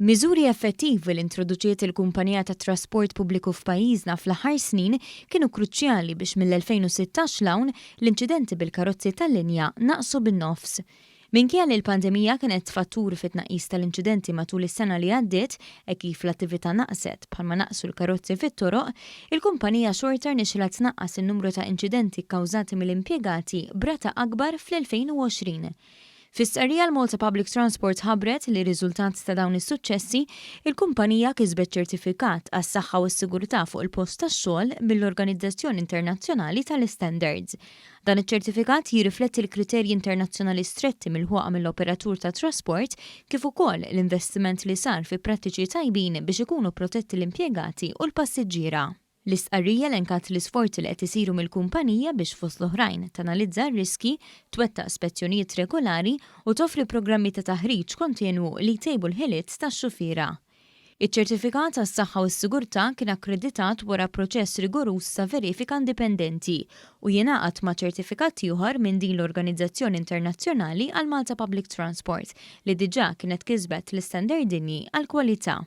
Miżuri effettivi li introduċiet il-kumpanija tat-trasport pubbliku f'pajjiżna fl-aħħar snin kienu kruċjali biex mill-2016 l-hawn l-inċidenti bil-karozzi tal-linja naqsu bin-nofs. Minkejja li l-pandemija kienet fattur fit-tnaqqis tal-inċidenti matul is-sena li għaddiet e kif l-attività naqset bħalma naqsu l-karozzi fit-toroq, il-kumpanija xorta rnexxiela tnaqqas in-numru ta' inċidenti kkawżati mill-impjegati b'rata akbar fl-2020. Fis-stqarrija l-Malta Public Transport ħabbret li riżultat ta' dawn is-suċċessi, il-kumpanija kisbet ċertifikat għas-saħħa u s-sigurtà fuq il-post tax-xogħol mill-Organizzazzjoni Internazzjonali tal-Istandards. Dan iċ-ċertifikat jirrifletti l-kriterji internazzjonali stretti mill-ħuqa mill-operatur tat-trasport kif ukoll l-investiment li sar fi prattiċi tajbin biex ikunu protetti l-impjegati u l-passiġġiera. L-istqarrija lenkat l-isforzi li qed isiru mill-kumpanija biex fost l-oħrajn tanalizza r-riski, twettaq ispezzjonijiet regolari u toffri programmi ta' taħriġ kontinwu li jtejbu l-ħiliet tax-xufiera. Iċ-ċertifikat għas-saħħa u s-sigurtà kien akkreditat wara proċess rigorus ta' verifika indipendenti u jingħaqad ma' ċertifikat ieħor minn din l-Organizzazzjoni Internazzjonali għal Malta Public Transport li diġà kienet kisbet l-istandard dinji għall-kwalità.